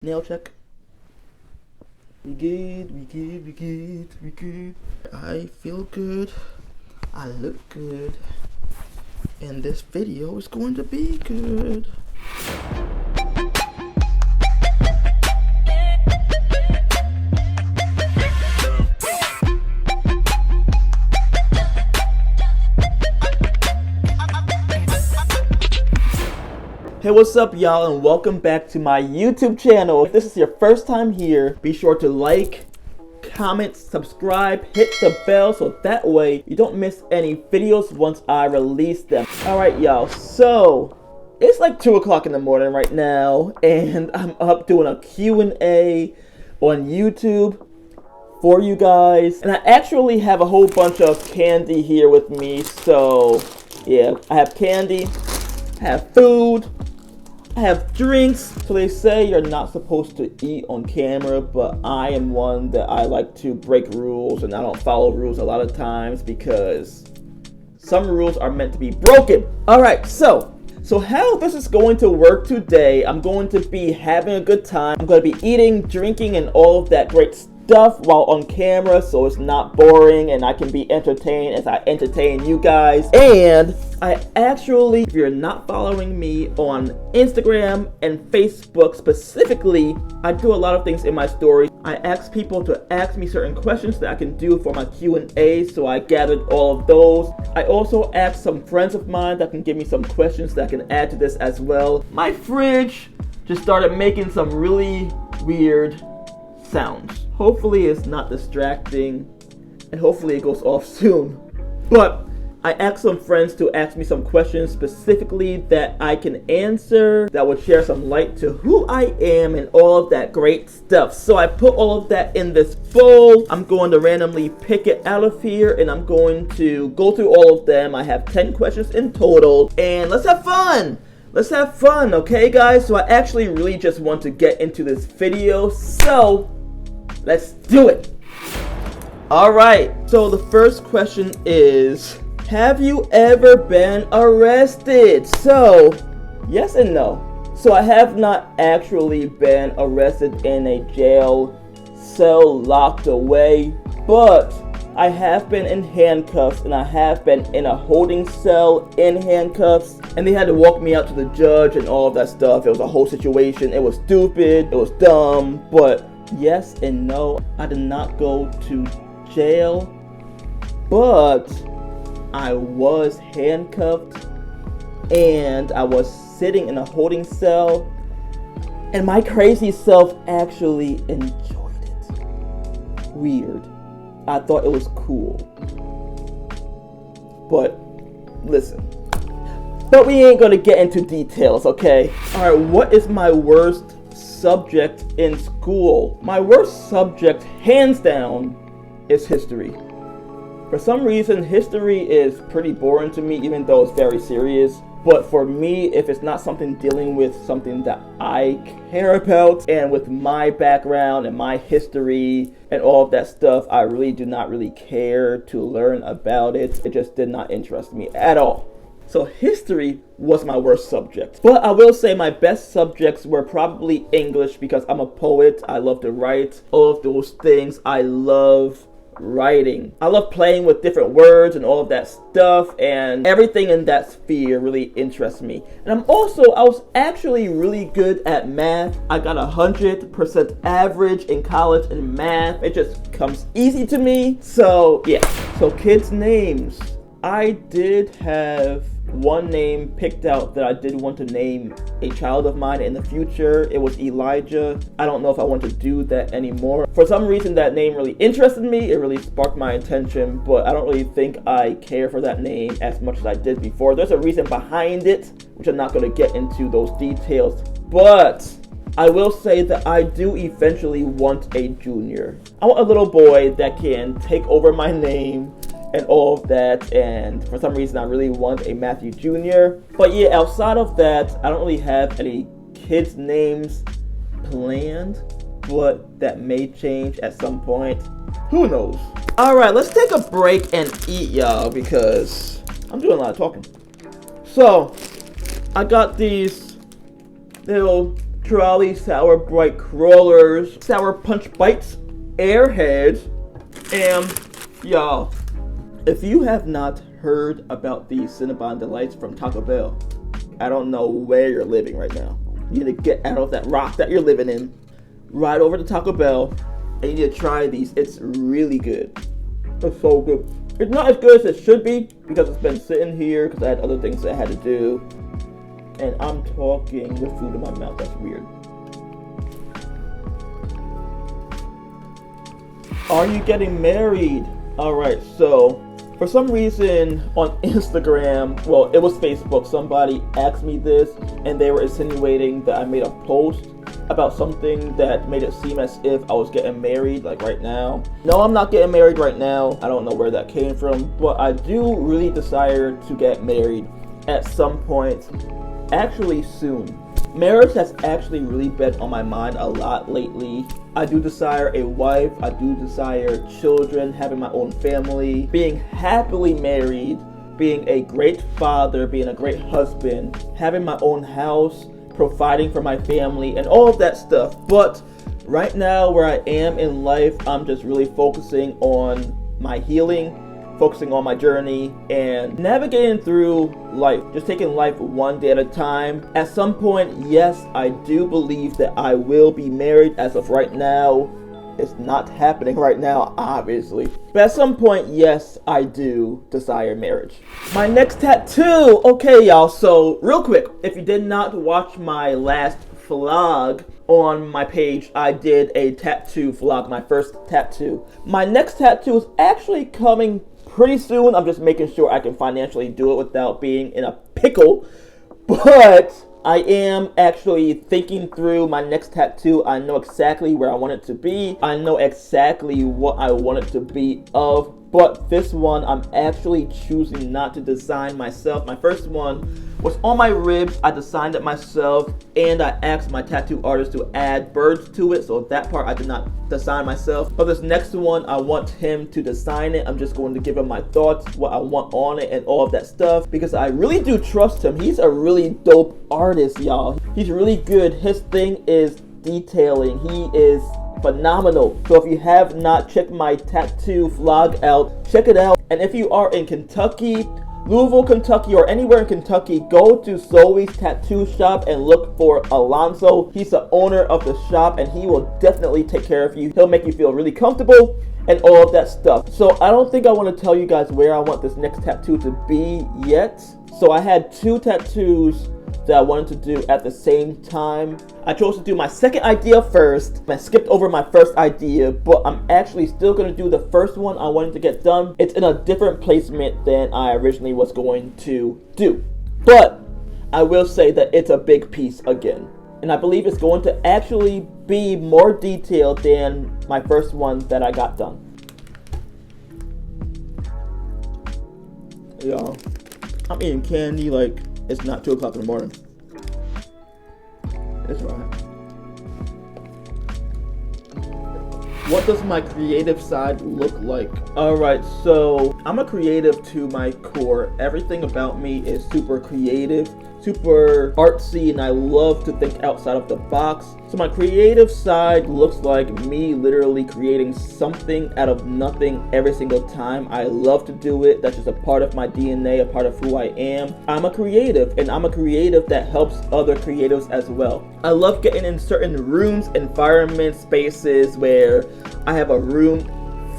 Nail check. We good, we good, we good, we good. I feel good. I look good. And this video is going to be good. Hey, what's up, y'all, and welcome back to my YouTube channel. If this is your first time here, be sure to like, comment, subscribe, hit the bell so that way you don't miss any videos once I release them. Alright, y'all, so it's like 2 o'clock in the morning right now, and I'm up doing a Q&A on YouTube for you guys. And I actually have a whole bunch of candy here with me, so yeah, I have candy, I have food, I have drinks. So they say you're not supposed to eat on camera, but I am one that I like to break rules, and I don't follow rules a lot of times because some rules are meant to be broken. Alright, so how this is going to work today, I'm going to be having a good time. I'm going to be eating, drinking, and all of that great stuff while on camera, so it's not boring and I can be entertained as I entertain you guys. And I actually, if you're not following me on Instagram and Facebook specifically, I do a lot of things in my stories. I ask people to ask me certain questions that I can do for my Q&A, so I gathered all of those. I also asked some friends of mine that can give me some questions that I can add to this as well. My fridge just started making some really weird sounds. Hopefully it's not distracting, and hopefully it goes off soon. But I asked some friends to ask me some questions specifically that I can answer, that would share some light to who I am and all of that great stuff. So I put all of that in this bowl. I'm going to randomly pick it out of here, and I'm going to go through all of them. I have 10 questions in total, and let's have fun! Let's have fun, okay guys? So I actually really just want to get into this video, so let's do it! Alright, so the first question is, have you ever been arrested? So, yes and no. So I have not actually been arrested in a jail cell locked away, but I have been in handcuffs, and I have been in a holding cell in handcuffs, and they had to walk me out to the judge and all of that stuff. It was a whole situation. It was stupid, it was dumb, but yes and no. I did not go to jail, but I was handcuffed and I was sitting in a holding cell, and my crazy self actually enjoyed it. Weird. I thought it was cool. But listen. But we ain't gonna get into details, okay? Alright, what is my worst subject in school? My worst subject, hands down, is history. For some reason, history is pretty boring to me, even though it's very serious. But for me, if it's not something dealing with something that I care about, and with my background and my history and all of that stuff, I really do not really care to learn about it. It just did not interest me at all. So history was my worst subject. But I will say my best subjects were probably English, because I'm a poet. I love to write. All of those things, I love writing. I love playing with different words and all of that stuff, and everything in that sphere really interests me. And I was actually really good at math. I got 100% average in college in math. It just comes easy to me. So yeah, so kids' names. I did have one name picked out that I did want to name a child of mine in the future. It was Elijah. I don't know if I want to do that anymore. For some reason, that name really interested me. It really sparked my attention, but I don't really think I care for that name as much as I did before. There's a reason behind it, which I'm not going to get into those details, but I will say that I do eventually want a junior. I want a little boy that can take over my name and all of that, and for some reason I really want a Matthew Jr. But yeah, outside of that, I don't really have any kids' names planned, but that may change at some point. Who knows? Alright, let's take a break and eat, y'all, because I'm doing a lot of talking. So, I got these little Trolley, Sour Bright Crawlers, Sour Punch Bites, Airheads, and y'all, if you have not heard about these Cinnabon Delights from Taco Bell, I don't know where you're living right now. You need to get out of that rock that you're living in, ride over to Taco Bell, and you need to try these. It's really good. It's so good. It's not as good as it should be because it's been sitting here because I had other things that I had to do. And I'm talking with food in my mouth. That's weird. Are you getting married? Alright, so for some reason on Instagram, well, it was Facebook, somebody asked me this and they were insinuating that I made a post about something that made it seem as if I was getting married, like right now. No, I'm not getting married right now. I don't know where that came from, but I do really desire to get married at some point, actually soon. Marriage has actually really been on my mind a lot lately. I do desire a wife, I do desire children, having my own family, being happily married, being a great father, being a great husband, having my own house, providing for my family, and all of that stuff. But right now, where I am in life, I'm just really focusing on my healing, focusing on my journey, and navigating through life, just taking life one day at a time. At some point, yes, I do believe that I will be married. As of right now, it's not happening right now, obviously. But at some point, yes, I do desire marriage. My next tattoo. Okay, y'all, so real quick, if you did not watch my last vlog on my page, I did a tattoo vlog, my first tattoo. My next tattoo is actually coming pretty soon. I'm just making sure I can financially do it without being in a pickle. But I am actually thinking through my next tattoo. I know exactly where I want it to be. I know exactly what I want it to be of. But this one, I'm actually choosing not to design myself. My first one was on my ribs. I designed it myself, and I asked my tattoo artist to add birds to it. So that part I did not design myself. But this next one, I want him to design it. I'm just going to give him my thoughts, what I want on it, and all of that stuff, because I really do trust him. He's a really dope artist, y'all. He's really good. His thing is detailing. He is phenomenal. So if you have not checked my tattoo vlog out, check it out. And if you are in Kentucky, Louisville, Kentucky, or anywhere in Kentucky, go to Zoe's Tattoo Shop and look for Alonzo. He's the owner of the shop, and he will definitely take care of you. He'll make you feel really comfortable and all of that stuff. So I don't think I want to tell you guys where I want this next tattoo to be yet. So I had two tattoos that I wanted to do at the same time. I chose to do my second idea first. I skipped over my first idea, but I'm actually still going to do the first one I wanted to get done. It's in a different placement than I originally was going to do. But I will say that it's a big piece again. And I believe it's going to actually be more detailed than my first one that I got done. Y'all, I'm eating candy like it's not 2 o'clock in the morning. It's right. What does my creative side look like? Alright, so I'm a creative to my core. Everything about me is super creative, super artsy, and I love to think outside of the box. So my creative side looks like me literally creating something out of nothing every single time. I love to do it. That's just a part of my DNA, a part of who I am. I'm a creative, and I'm a creative that helps other creatives as well. I love getting in certain rooms, environments, spaces where I have a room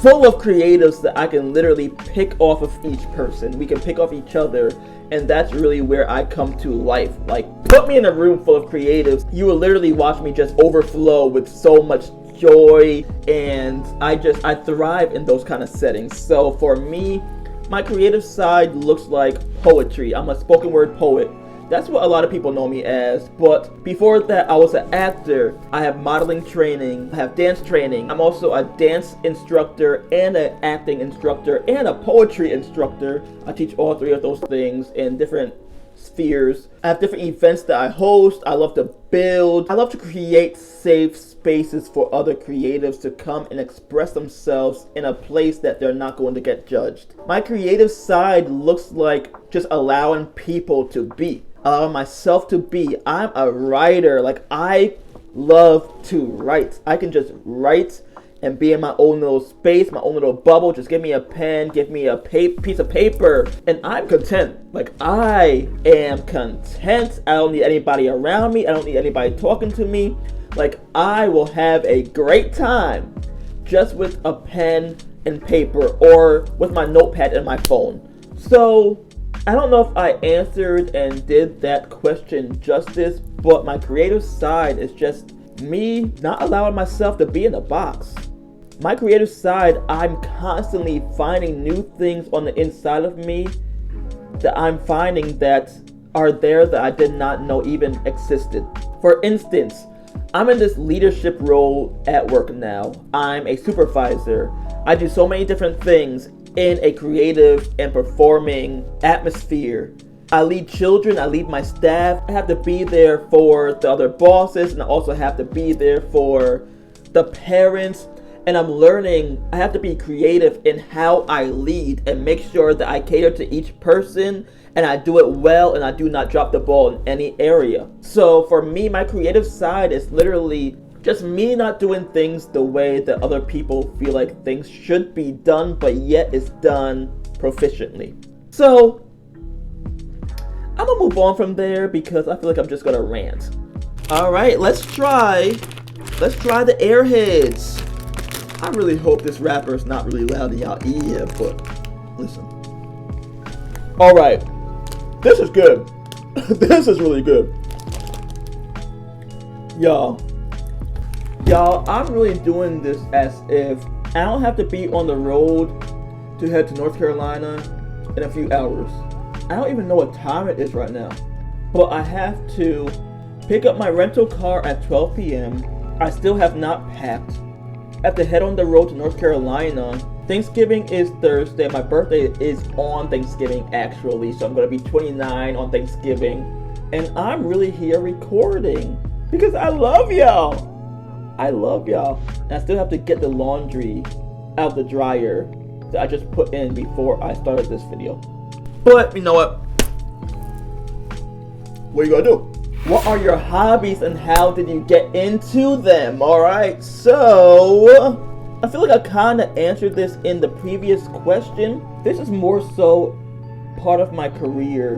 full of creatives that I can literally pick off of each person. We can pick off each other, and that's really where I come to life. Like, put me in a room full of creatives, you will literally watch me just overflow with so much joy, and I thrive in those kind of settings. So for me, my creative side looks like poetry. I'm a spoken word poet. That's what a lot of people know me as. But before that, I was an actor. I have modeling training. I have dance training. I'm also a dance instructor and an acting instructor and a poetry instructor. I teach all three of those things in different spheres. I have different events that I host. I love to build. I love to create safe spaces for other creatives to come and express themselves in a place that they're not going to get judged. My creative side looks like just allowing people to be. allowing myself to be. I'm a writer. Like, I love to write. I can just write and be in my own little space, my own little bubble. Just give me a pen, give me a piece of paper, and I'm content. Like, I am content. I don't need anybody around me. I don't need anybody talking to me. Like, I will have a great time just with a pen and paper or with my notepad and my phone. So, I don't know if I answered and did that question justice, but my creative side is just me not allowing myself to be in a box. My creative side, I'm constantly finding new things on the inside of me that I'm finding that are there that I did not know even existed. For instance, I'm in this leadership role at work now. I'm a supervisor. I do so many different things in a creative and performing atmosphere. I lead children, I lead my staff. I have to be there for the other bosses, and I also have to be there for the parents. And I'm learning I have to be creative in how I lead and make sure that I cater to each person and I do it well and I do not drop the ball in any area. So for me, my creative side is literally just me not doing things the way that other people feel like things should be done, but yet it's done proficiently. So I'm gonna move on from there because I feel like I'm just gonna rant. All right, let's try the Airheads. I really hope this rapper is not really loud in y'all ear, but listen. All right, this is good. This is really good. Y'all, I'm really doing this as if I don't have to be on the road to head to North Carolina in a few hours. I don't even know what time it is right now, but I have to pick up my rental car at 12 p.m. I still have not packed. I have to head on the road to North Carolina. Thanksgiving is Thursday. My birthday is on Thanksgiving actually, so I'm gonna be 29 on Thanksgiving. And I'm really here recording because I love y'all. I love y'all. And I still have to get the laundry out of the dryer that I just put in before I started this video. But you know what? What are you gonna do? What are your hobbies and how did you get into them? Alright, so I feel like I kind of answered this in the previous question. This is more so part of my career,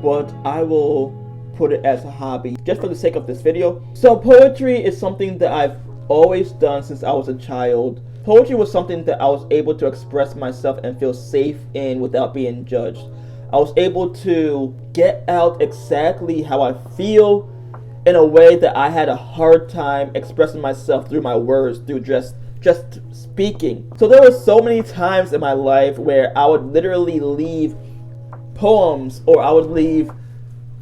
but I will put it as a hobby just for the sake of this video. So poetry is something that I've always done since I was a child. Poetry was something that I was able to express myself and feel safe in without being judged. I was able to get out exactly how I feel in a way that I had a hard time expressing myself through my words, through just speaking. So there were so many times in my life where I would literally leave poems or I would leave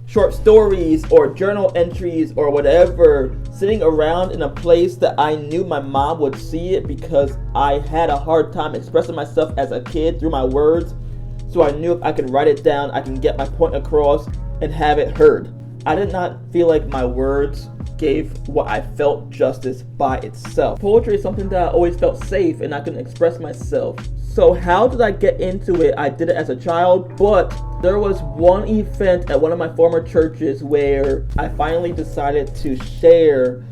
short stories or journal entries or whatever sitting around in a place that I knew my mom would see it because I had a hard time expressing myself as a kid through my words. So I knew if I could write it down, I can get my point across and have it heard. I did not feel like my words gave what I felt justice by itself. Poetry is something that I always felt safe and I can express myself. So how did I get into it? I did it as a child, but there was one event at one of my former churches where I finally decided to share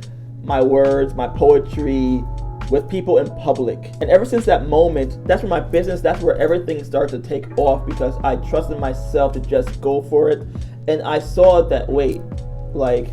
my words, my poetry, with people in public. And ever since that moment, that's where my business, that's where everything started to take off because I trusted myself to just go for it. And I saw that, wait, like,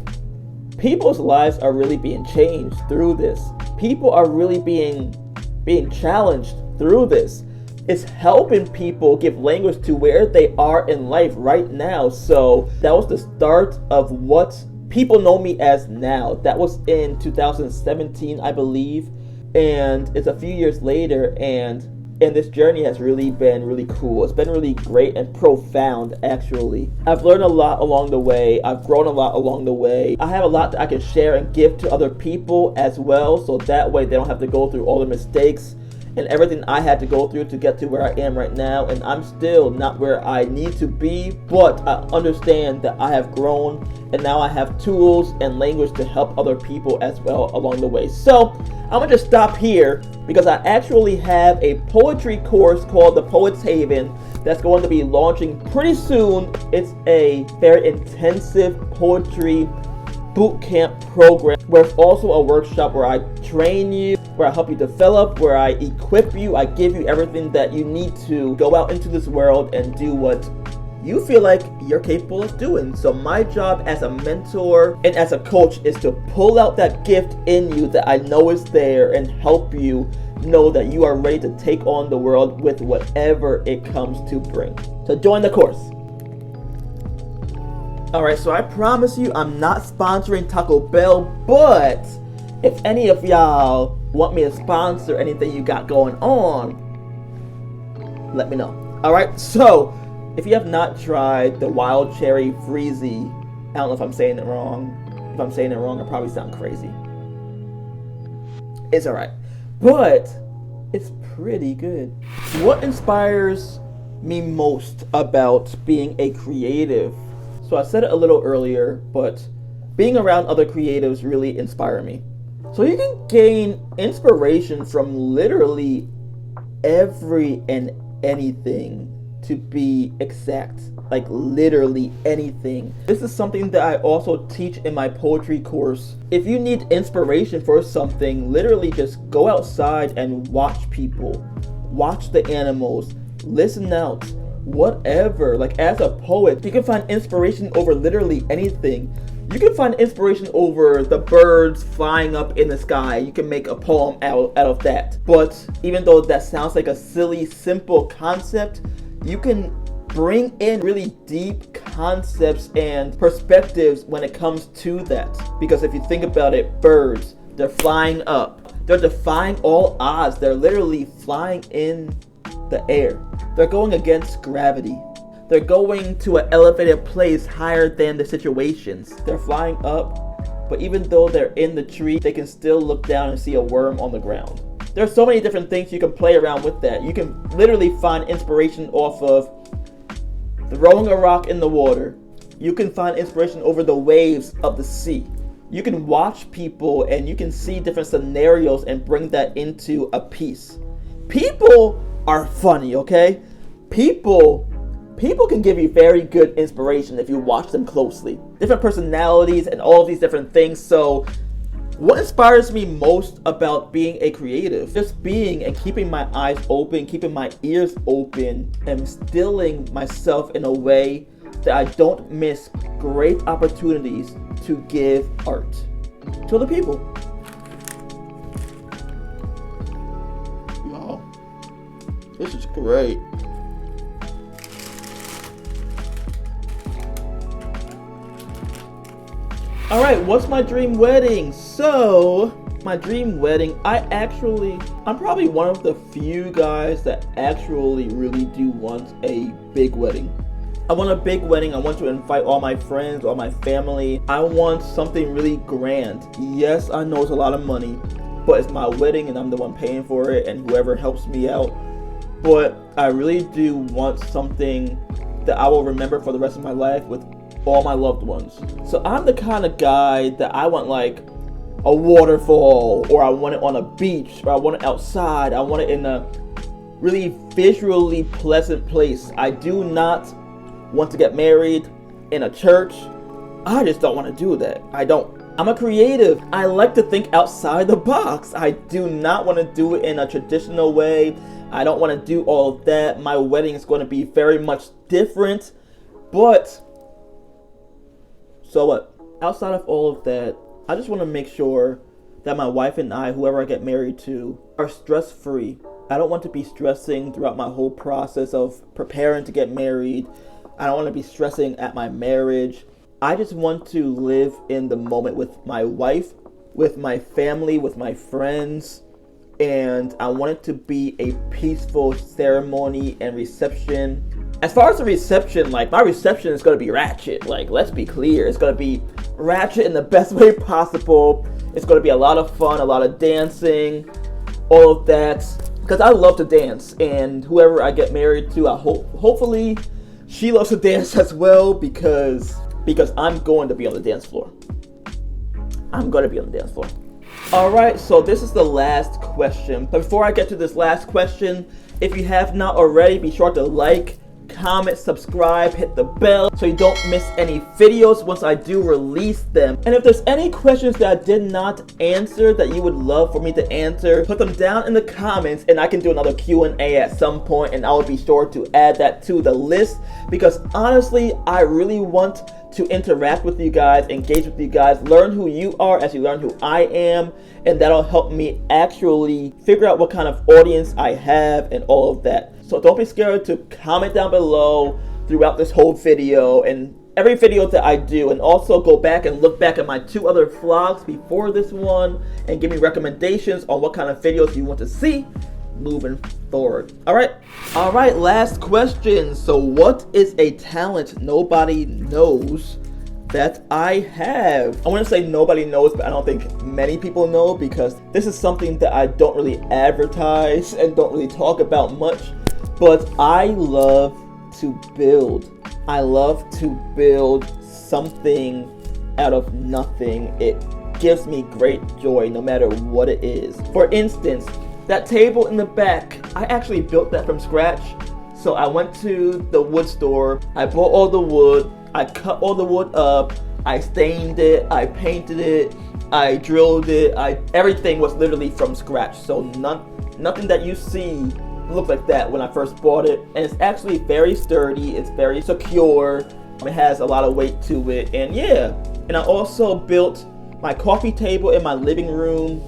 people's lives are really being changed through this. People are really being challenged through this. It's helping people give language to where they are in life right now. So that was the start of what people know me as now. That was in 2017, I believe. And it's a few years later, and this journey has really been really cool. It's been really great and profound, actually. I've learned a lot along the way. I've grown a lot along the way. I have a lot that I can share and give to other people as well, so that way they don't have to go through all the mistakes and everything I had to go through to get to where I am right now, and I'm still not where I need to be, but I understand that I have grown, and now I have tools and language to help other people as well along the way. So I'm gonna just stop here because I actually have a poetry course called the Poet's Haven that's going to be launching pretty soon. It's a very intensive poetry boot camp program where it's also a workshop where I train you, where I help you develop, where I equip you, I give you everything that you need to go out into this world and do what you feel like you're capable of doing. So my job as a mentor and as a coach is to pull out that gift in you that I know is there and help you know that you are ready to take on the world with whatever it comes to bring. So join the course. Alright, so I promise you I'm not sponsoring Taco Bell, but if any of y'all want me to sponsor anything you got going on, let me know. Alright, so if you have not tried the Wild Cherry Freezy, I don't know if I'm saying it wrong. If I'm saying it wrong, I probably sound crazy. It's alright, but it's pretty good. What inspires me most about being a creative? So I said it a little earlier, but being around other creatives really inspire me. So you can gain inspiration from literally every and anything, to be exact, like literally anything. This is something that I also teach in my poetry course. If you need inspiration for something, literally just go outside and watch people, watch the animals, listen out, whatever. Like as a poet, you can find inspiration over literally anything. You can find inspiration over the birds flying up in the sky. You can make a poem out of that. But even though that sounds like a silly, simple concept, you can bring in really deep concepts and perspectives when it comes to that. Because if you think about it, birds, they're flying up. They're defying all odds. They're literally flying in the air. They're going against gravity. They're going to an elevated place higher than the situations. They're flying up, but even though they're in the tree, they can still look down and see a worm on the ground. There's so many different things you can play around with that. You can literally find inspiration off of throwing a rock in the water. You can find inspiration over the waves of the sea. You can watch people and you can see different scenarios and bring that into a piece. People are funny, okay? People can give you very good inspiration if you watch them closely. Different personalities and all of these different things. So what inspires me most about being a creative? Just being and keeping my eyes open, keeping my ears open, and instilling myself in a way that I don't miss great opportunities to give art to other people. Wow, this is great. Alright, what's my dream wedding? So, my dream wedding, I'm probably one of the few guys that actually really do want a big wedding. I want a big wedding. I want to invite all my friends, all my family. I want something really grand. Yes, I know it's a lot of money, but it's my wedding and I'm the one paying for it and whoever helps me out. But I really do want something that I will remember for the rest of my life with all my loved ones. So I'm the kind of guy that I want like a waterfall, or I want it on a beach, or I want it outside. I want it in a really visually pleasant place. I do not want to get married in a church. I just don't want to do that. I don't. I'm a creative. I like to think outside the box. I do not want to do it in a traditional way. I don't want to do all of that. My wedding is going to be very much different, but so what? Outside of all of that, I just want to make sure that my wife and I, whoever I get married to, are stress-free. I don't want to be stressing throughout my whole process of preparing to get married. I don't want to be stressing at my marriage. I just want to live in the moment with my wife, with my family, with my friends, and I want it to be a peaceful ceremony and reception. As far as the reception, like, my reception is going to be ratchet. Like, let's be clear. It's going to be ratchet in the best way possible. It's going to be a lot of fun, a lot of dancing, all of that. because I love to dance, and whoever I get married to, hopefully she loves to dance as well, because I'm going to be on the dance floor. I'm going to be on the dance floor. Alright, so this is the last question. But before I get to this last question, if you have not already, be sure to like, comment, subscribe, hit the bell so you don't miss any videos once I do release them. And if there's any questions that I did not answer that you would love for me to answer, put them down in the comments and I can do another Q&A at some point, and I'll be sure to add that to the list, because honestly, I really want to interact with you guys, engage with you guys, learn who you are as you learn who I am, and that'll help me actually figure out what kind of audience I have and all of that. So don't be scared to comment down below throughout this whole video and every video that I do, and also go back and look back at my 2 other vlogs before this one and give me recommendations on what kind of videos you want to see moving forward. Alright, last question. So what is a talent nobody knows that I have? I want to say nobody knows, but I don't think many people know, because this is something that I don't really advertise and don't really talk about much. But I love to build. I love to build something out of nothing. It gives me great joy no matter what it is. For instance, that table in the back, I actually built that from scratch. So I went to the wood store, I bought all the wood, I cut all the wood up, I stained it, I painted it, I drilled it, everything was literally from scratch. So nothing that you see looked like that when I first bought it. And it's actually very sturdy, it's very secure, it has a lot of weight to it, and yeah. And I also built my coffee table in my living room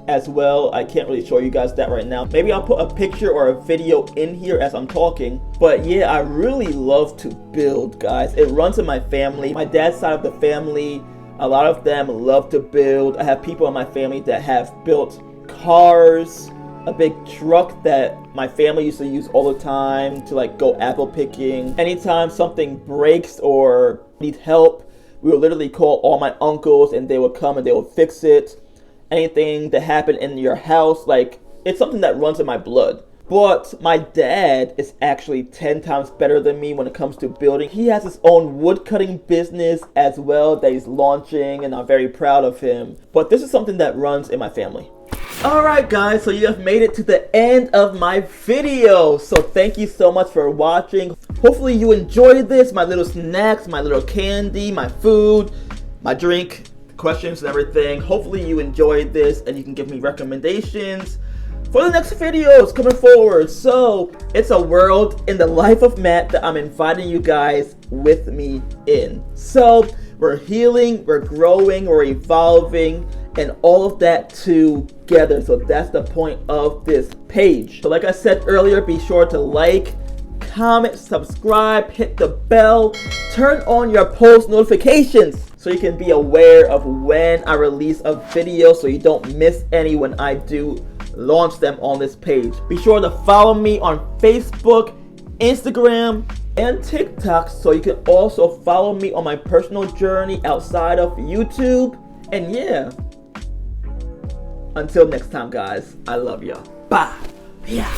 as well. I can't really show you guys that right now. Maybe I'll put a picture or a video in here as I'm talking. But yeah, I really love to build, guys. It runs in my family. My dad's side of the family, a lot of them love to build. I have people in my family that have built cars, a big truck that my family used to use all the time to like go apple picking. Anytime something breaks or need help, we would literally call all my uncles and they would come and they would fix it. Anything that happened in your house, like, it's something that runs in my blood. But my dad is actually 10 times better than me when it comes to building. He has his own wood cutting business as well that he's launching, and I'm very proud of him. But this is something that runs in my family. Alright guys, so you have made it to the end of my video. So thank you so much for watching. Hopefully you enjoyed this, my little snacks, my little candy, my food, my drink, questions and everything. Hopefully you enjoyed this and you can give me recommendations for the next videos coming forward. So it's a world in the life of Matt that I'm inviting you guys with me in. So we're healing, we're growing, we're evolving, and all of that together. So that's the point of this page. So like I said earlier, be sure to like, comment, subscribe, hit the bell, turn on your post notifications so you can be aware of when I release a video, so you don't miss any when I do launch them on this page. Be sure to follow me on Facebook, Instagram, and TikTok, so you can also follow me on my personal journey outside of YouTube. And yeah, until next time guys, I love y'all. Bye. Yeah.